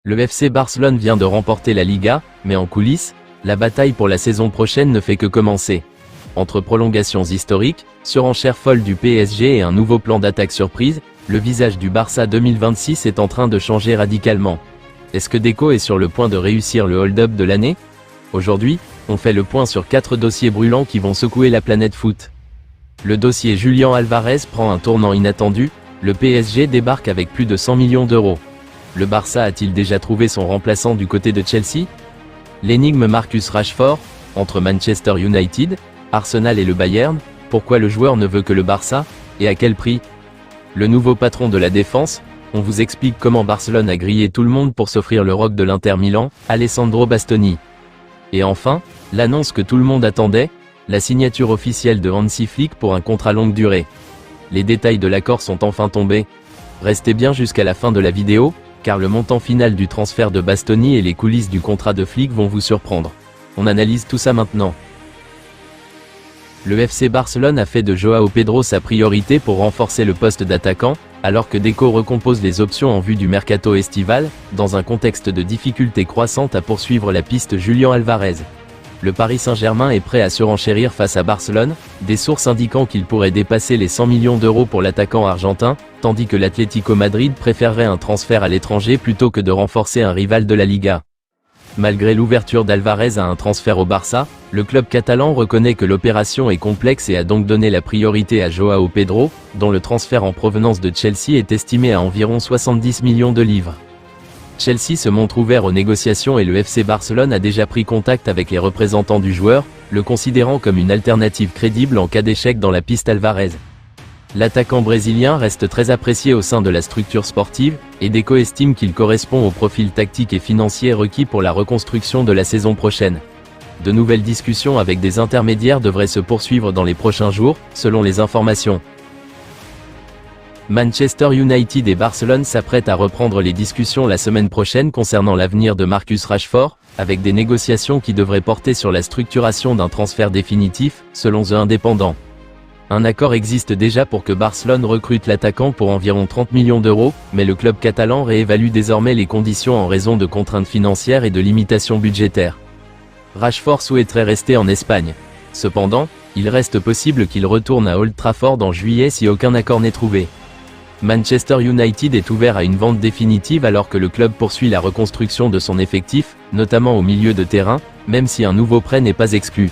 Le FC Barcelone vient de remporter la Liga, mais en coulisses, la bataille pour la saison prochaine ne fait que commencer. Entre prolongations historiques, surenchère folle du PSG et un nouveau plan d'attaque surprise, le visage du Barça 2026 est en train de changer radicalement. Est-ce que Deco est sur le point de réussir le hold-up de l'année? Aujourd'hui, on fait le point sur 4 dossiers brûlants qui vont secouer la planète foot. Le dossier Julián Alvarez prend un tournant inattendu, le PSG débarque avec plus de 100 millions d'euros. Le Barça a-t-il déjà trouvé son remplaçant du côté de Chelsea? L'énigme Marcus Rashford, entre Manchester United, Arsenal et le Bayern, pourquoi le joueur ne veut que le Barça, et à quel prix? Le nouveau patron de la défense, on vous explique comment Barcelone a grillé tout le monde pour s'offrir le rock de l'Inter Milan, Alessandro Bastoni. Et enfin, l'annonce que tout le monde attendait, la signature officielle de Hansi Flick pour un contrat longue durée. Les détails de l'accord sont enfin tombés. Restez bien jusqu'à la fin de la vidéo, car le montant final du transfert de Bastoni et les coulisses du contrat de Flick vont vous surprendre. On analyse tout ça maintenant. Le FC Barcelone a fait de Joao Pedro sa priorité pour renforcer le poste d'attaquant, alors que Deco recompose les options en vue du mercato estival, dans un contexte de difficultés croissantes à poursuivre la piste Julián Alvarez. Le Paris Saint-Germain est prêt à surenchérir face à Barcelone, des sources indiquant qu'il pourrait dépasser les 100 millions d'euros pour l'attaquant argentin, tandis que l'Atlético Madrid préférerait un transfert à l'étranger plutôt que de renforcer un rival de la Liga. Malgré l'ouverture d'Alvarez à un transfert au Barça, le club catalan reconnaît que l'opération est complexe et a donc donné la priorité à Joao Pedro, dont le transfert en provenance de Chelsea est estimé à environ 70 millions de livres. Chelsea se montre ouvert aux négociations et le FC Barcelone a déjà pris contact avec les représentants du joueur, le considérant comme une alternative crédible en cas d'échec dans la piste Alvarez. L'attaquant brésilien reste très apprécié au sein de la structure sportive, et Deco estime qu'il correspond au profil tactique et financier requis pour la reconstruction de la saison prochaine. De nouvelles discussions avec des intermédiaires devraient se poursuivre dans les prochains jours, selon les informations. Manchester United et Barcelone s'apprêtent à reprendre les discussions la semaine prochaine concernant l'avenir de Marcus Rashford, avec des négociations qui devraient porter sur la structuration d'un transfert définitif, selon The Independent. Un accord existe déjà pour que Barcelone recrute l'attaquant pour environ 30 millions d'euros, mais le club catalan réévalue désormais les conditions en raison de contraintes financières et de limitations budgétaires. Rashford souhaiterait rester en Espagne. Cependant, il reste possible qu'il retourne à Old Trafford en juillet si aucun accord n'est trouvé. Manchester United est ouvert à une vente définitive alors que le club poursuit la reconstruction de son effectif, notamment au milieu de terrain, même si un nouveau prêt n'est pas exclu.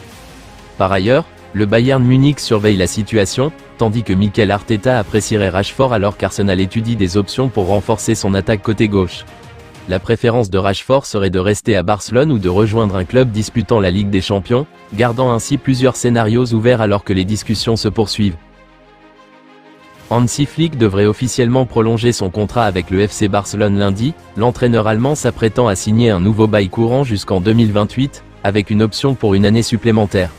Par ailleurs, le Bayern Munich surveille la situation, tandis que Mikel Arteta apprécierait Rashford alors qu'Arsenal étudie des options pour renforcer son attaque côté gauche. La préférence de Rashford serait de rester à Barcelone ou de rejoindre un club disputant la Ligue des Champions, gardant ainsi plusieurs scénarios ouverts alors que les discussions se poursuivent. Hansi Flick devrait officiellement prolonger son contrat avec le FC Barcelone lundi, l'entraîneur allemand s'apprêtant à signer un nouveau bail courant jusqu'en 2028, avec une option pour une année supplémentaire.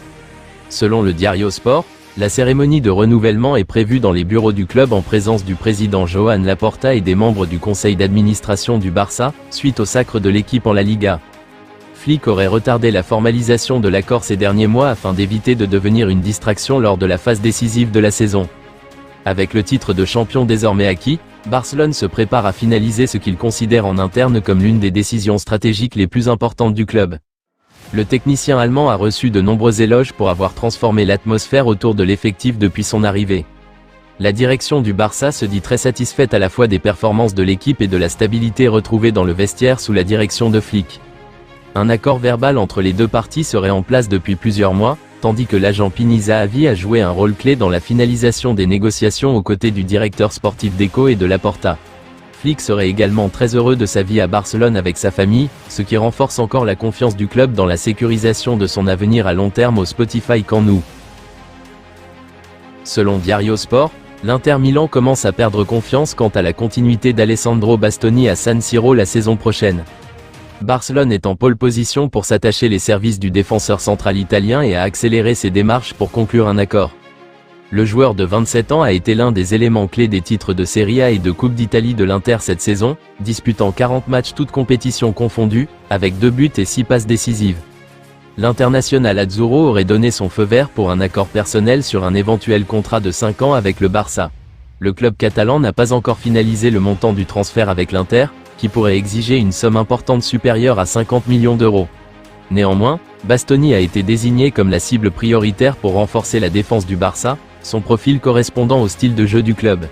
Selon le Diario Sport, la cérémonie de renouvellement est prévue dans les bureaux du club en présence du président Joan Laporta et des membres du conseil d'administration du Barça, suite au sacre de l'équipe en la Liga. Flick aurait retardé la formalisation de l'accord ces derniers mois afin d'éviter de devenir une distraction lors de la phase décisive de la saison. Avec le titre de champion désormais acquis, Barcelone se prépare à finaliser ce qu'il considère en interne comme l'une des décisions stratégiques les plus importantes du club. Le technicien allemand a reçu de nombreux éloges pour avoir transformé l'atmosphère autour de l'effectif depuis son arrivée. La direction du Barça se dit très satisfaite à la fois des performances de l'équipe et de la stabilité retrouvée dans le vestiaire sous la direction de Flick. Un accord verbal entre les deux parties serait en place depuis plusieurs mois, tandis que l'agent Pini Zahavi a joué un rôle clé dans la finalisation des négociations aux côtés du directeur sportif Deco et de Laporta. Flick serait également très heureux de sa vie à Barcelone avec sa famille, ce qui renforce encore la confiance du club dans la sécurisation de son avenir à long terme au Spotify Camp Nou. Selon Diario Sport, l'Inter Milan commence à perdre confiance quant à la continuité d'Alessandro Bastoni à San Siro la saison prochaine. Barcelone est en pole position pour s'attacher les services du défenseur central italien et a accéléré ses démarches pour conclure un accord. Le joueur de 27 ans a été l'un des éléments clés des titres de Serie A et de Coupe d'Italie de l'Inter cette saison, disputant 40 matchs toutes compétitions confondues, avec 2 buts et 6 passes décisives. L'international azzurro aurait donné son feu vert pour un accord personnel sur un éventuel contrat de 5 ans avec le Barça. Le club catalan n'a pas encore finalisé le montant du transfert avec l'Inter, qui pourrait exiger une somme importante supérieure à 50 millions d'euros. Néanmoins, Bastoni a été désigné comme la cible prioritaire pour renforcer la défense du Barça, son profil correspondant au style de jeu du club.